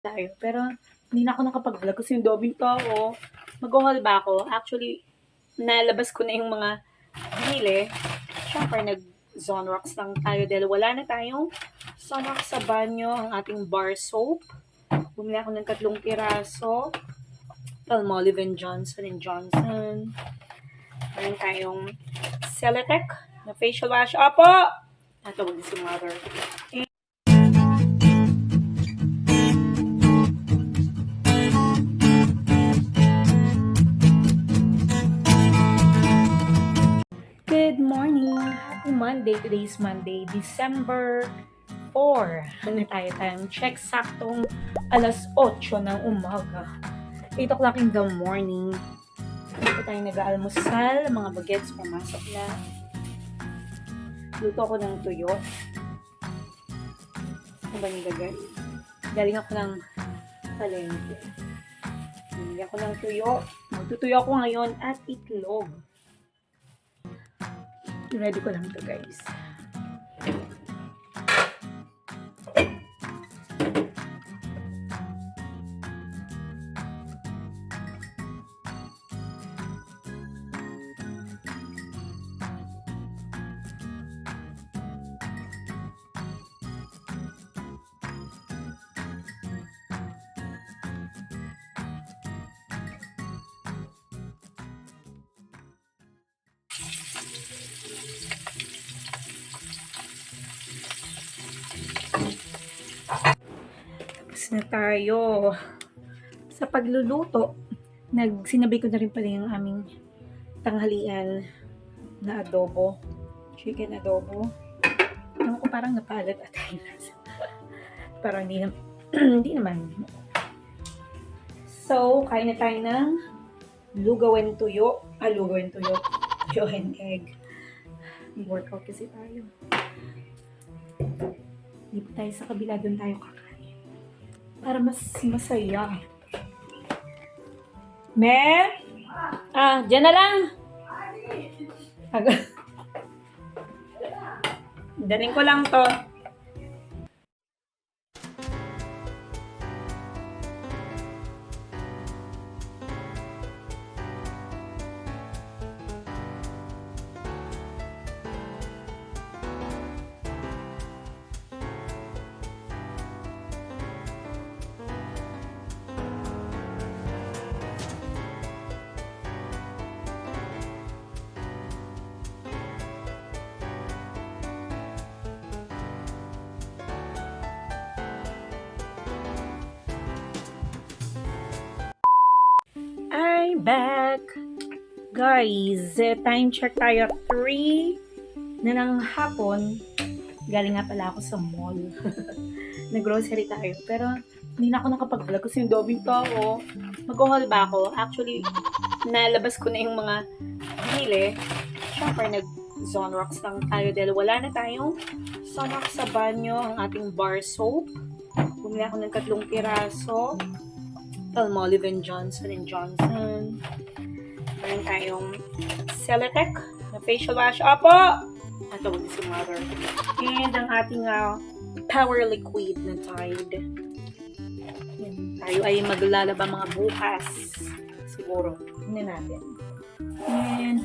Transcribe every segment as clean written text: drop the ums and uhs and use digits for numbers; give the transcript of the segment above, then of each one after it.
Tayo. Pero hindi na ako nakapag-vlog kasi yung dobing to ako. Mag-haul ba ako? Actually, nalabas ko na yung mga binili. Siyempre, nag-Zonrox lang tayo dahil wala na tayong Zonrox sa banyo, ang ating bar soap. Bumili ako ng 3 piraso. Palmolive and Johnson. Meron tayong Celatec na facial wash. Opo! Natawag si mother. Good morning! Happy Monday! Today is Monday, December 4. Ano tayong check saktong alas 8 ng umaga. 8 o'clock in the morning. Dito tayo nag-aalmusal. Mga bagets pumasok na. Luto ako ng tuyo. Ano ba yung gagawin? Galing ako ng palengke. Galing ako ng tuyo. Magtutuyo ako ngayon at itlog. Ready ko lang to guys. Tapos na tayo sa pagluluto. Sinabay ko na rin pala yung aming tanghalian na adobo. Chicken adobo. Ewan ko parang napalat at parang hindi naman. So, kain na tayo ng lugaw and tuyo. Lugaw and tuyo. Tuyo and egg. Workout kasi tayo. Hindi pa tayo sa kabila, doon tayo kakain. Para mas masaya. Me? Dyan na lang. Daling ko lang to. I'm back! Guys, time check tayo 3 na ng hapon. Galing nga pala ako sa mall. Nag-grocery tayo. Pero hindi na ako nakapag-vlog kasi yung dobing to ako. Mag-haul ba ako? Actually, nalabas ko na yung mga binili. Siyempre, nag-Zonrox lang tayo dahil wala na tayong Zonrox sa banyo, ang ating bar soap. Bumili ako ng 3 piraso. Palmolive and Johnson. Meron tayong Celatec na facial wash. Opo! Natawag si mother. And ang ating power liquid na Tide. Yan. Tayo ay maglalaba mga bukas. Siguro. Hindi natin. And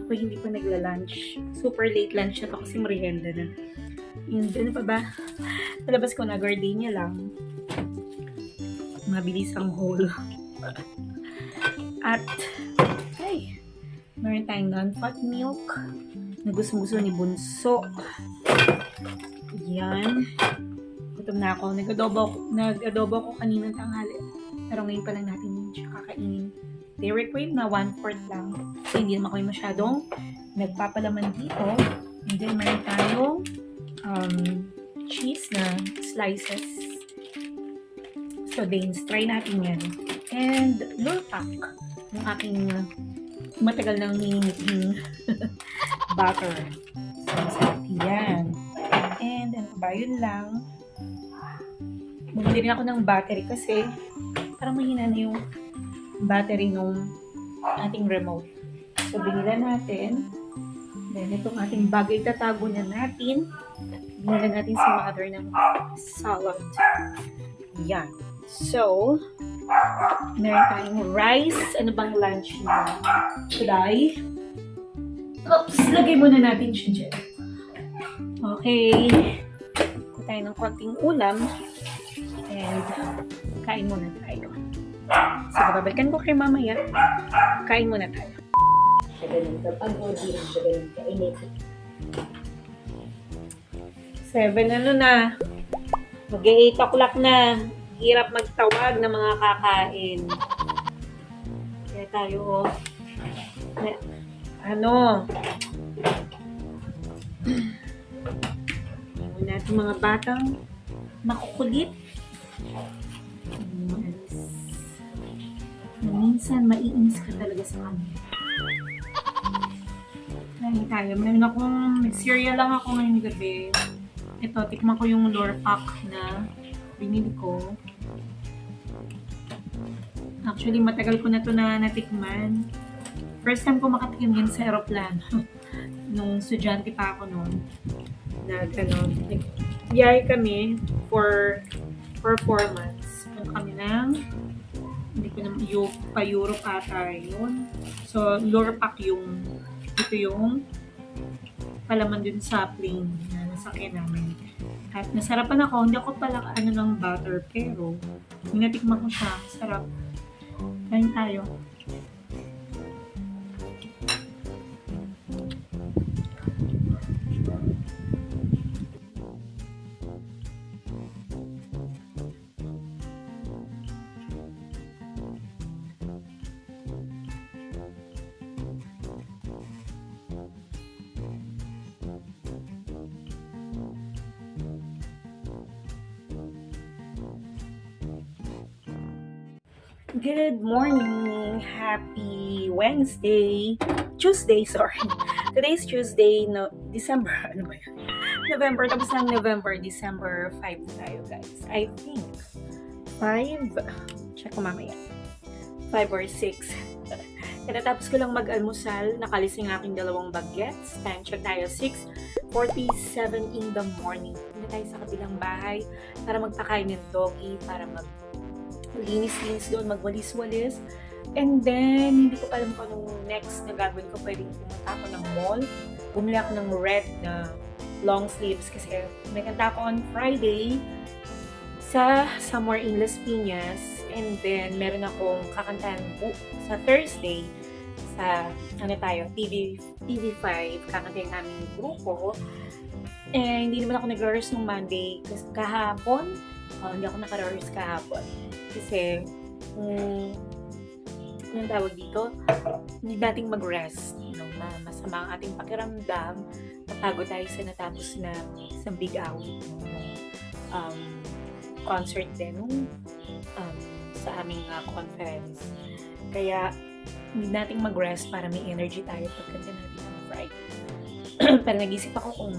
ako hindi pa nagla-lunch. Super late lunch na to kasi merienda na. And ano pa ba? Nalabas ko na gardenia lang. Mabilis ang haul. At meron tayong non-fat milk na gusto ni Bunso. Yan. Gutom na ako. Nag-adobo ako kanina tanghali. Pero ngayon pa lang natin siya kakainin. Dairy cream na 1/4 lang. So, hindi naman kami masyadong nagpapalaman dito. And then meron tayong cheese na slices. So, Danes, try natin yan. And Lurpak, yung aking matagal nang minimiting butter. So, masarap yan. And ano ba, yun lang. Bumili rin ako ng battery kasi parang mahina na yung battery nung ating remote. So, binila natin. Then, itong ating bagay tatago na natin. Binila natin sa mother ng salad. Yan. So, meron tayong rice. Ano bang lunch na today? Oops, lagay muna natin siya dyan. Okay. Kuha tayo ng konting ulam. And, kain muna tayo. So, babalikan ko kayo mamaya. Kain muna tayo. Ganun ka. Pag hindi rin siya ganun ka. Init. 7 ano na. Mag-8 o'clock na. Hirap magtawag ng mga kakain. Kaya tayo, ano, ayaw natin mga batang makukulit. Minsan, maiinis ka talaga sa kanila. Kaya tayo, meron akong, cereal lang ako ngayong gabi. Ito, tikman ko yung lure pack na binili ko. Actually, matagal ko na ito na natikman. First time ko makatikim yan sa aeroplano. Nung estudyante pa ako noon. Biyay kami for 4 months. Kung kami ng, hindi ko naman, pa-Europe ata yun. So, lure pack yung, ito yung palaman dun sa plane na nasakyan namin. At nasarapan ako, hindi ako pala ng butter, pero natikman ko siya, sarap. Kain tayo. Good morning! Happy Wednesday! Tuesday, sorry. Today's Tuesday, no, December, ano ba yun? November, tapos ng November, December 5 tayo, guys. I think 5, check ko mamaya. 5 or 6. Katatapos ko lang mag-almusal, nakalis yung aking 2 bagets. Time check tayo, 6:47 in the morning. Hindi tayo sa kabilang bahay para magpakain ng doggy, para linis-linis doon, magwalis-walis. And then, hindi ko pa alam kung anong next na gagawin ko. Pwedeng pumunta ako ng mall. Bumili ako ng red na long sleeves kasi may kanta ako on Friday sa Somewhere in Las Piñas. And then, meron akong kakantahan sa Thursday sa, TV5. Kakantahin namin yung grupo. And hindi naman ako nag-rehearse nung Monday kasi kahapon. Hindi ako naka-rehearse kahapon. Kasi, anong tawag dito? Hindi nating mag-rest. Masama ang ating pakiramdam. Matago tayo sa natapos na isang big awit. Concert din sa aming conference. Kaya, hindi nating mag-rest para may energy tayo pagkanta natin ng Friday. Pero nag-isip ako kung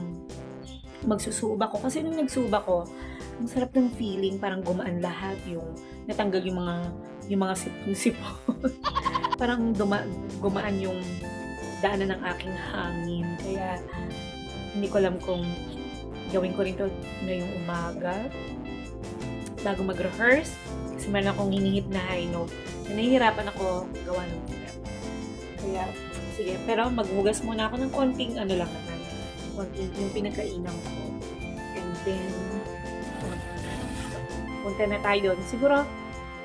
magsusuba ko. Kasi nung nagsuba ko, ang sarap ng feeling, parang gumaan lahat, yung natanggal yung mga sipon-sipon. Parang gumaan yung daanan ng aking hangin. Kaya hindi ko alam kung gawin ko rin to ngayong umaga bago mag-rehearse. Kasi meron akong hinihit na high note. Nahihirapan ako gawa ng program. Kaya, sige. Pero maghugas muna ako ng konting konting yung pinagkainan ko. And then, punta na tayo doon. Siguro,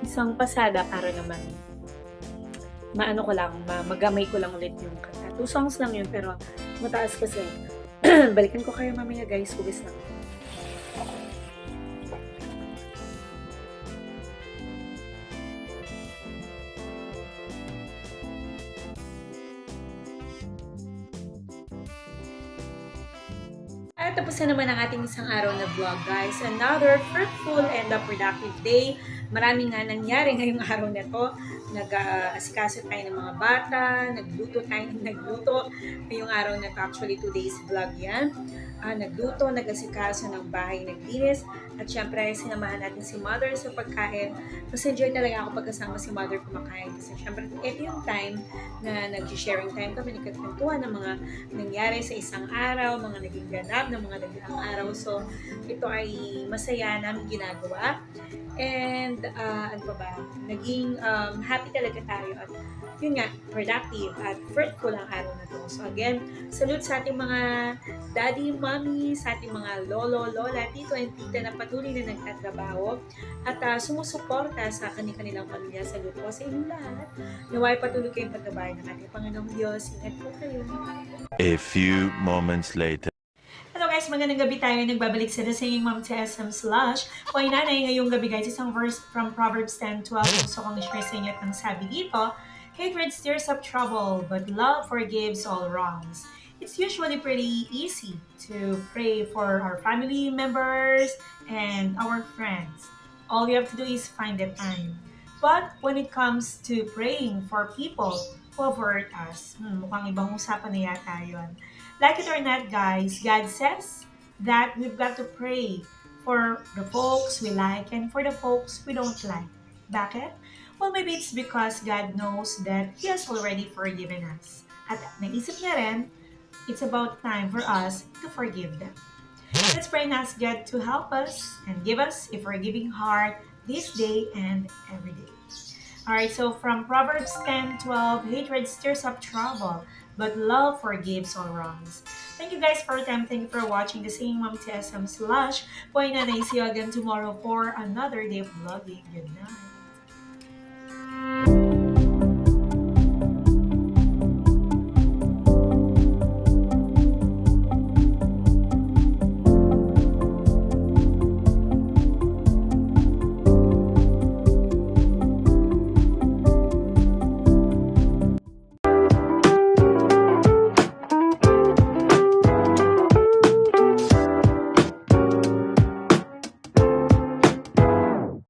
isang pasada para naman magamay ko lang ulit yung kanta. 2 songs lang yun, pero mataas kasi. Balikan ko kayo mamaya, guys. Hugas lang. At tapos na naman ang ating isang araw na vlog, guys. Another fruitful and productive day. Maraming nga nangyari ngayong araw na to. Nag-asikaso tayo ng mga bata, nagluto tayo ng nagluto. Ngayong araw na to, actually 2 days vlog yan. Nagluto, nag-asikaso ng bahay, naglinis. At syempre, sinamahan natin si Mother sa pagkain. Mas enjoy talaga ako pagkasama si Mother kumakain. Kasi syempre, ito yung time na nag-sharing time kami, nagkakwentuhan ng mga nangyari sa isang araw, mga naging ganap ng mga nagdaang araw. So, ito ay masaya namin ginagawa. And ano pa ba? Naging happy talaga tayo at yun nga, productive at fruitful ang araw na to. So again, salute sa ating mga daddy, mommy, sa ating mga lolo, lola, tito, and tita na patuloy na nagtatrabaho at sumusuporta sa kanilang pamilya. Salute po sa inyong lahat. Naway patuloy kayong pagkabayan ng ating Panginoong Diyos. Ingat po kayo. A few moments later. Hello guys, magandang gabi tayo. Nagbabalik sa The Singing Mom TSM Slash. O ay nanay, ngayong gabi guys, isang verse from Proverbs 10:12. Gusto kong i-share sa inyo at ang sabi dito, hatred stirs up trouble, but love forgives all wrongs. It's usually pretty easy to pray for our family members and our friends. All you have to do is find the time. But when it comes to praying for people who have hurt us, mukhang ibang usapan na yata yun. Like it or not, guys, God says that we've got to pray for the folks we like and for the folks we don't like. Bakit? Well, maybe it's because God knows that He has already forgiven us. At naisip niya rin, it's about time for us to forgive them. Let's pray and ask God to help us and give us a forgiving heart this day and every day. Alright, so from Proverbs 10:12, hatred stirs up trouble, but love forgives all wrongs. Thank you guys for your time. Thank you for watching the Singing Mom TSM Slash. Boy, nanay, see you again tomorrow for another day of vlogging. Good night.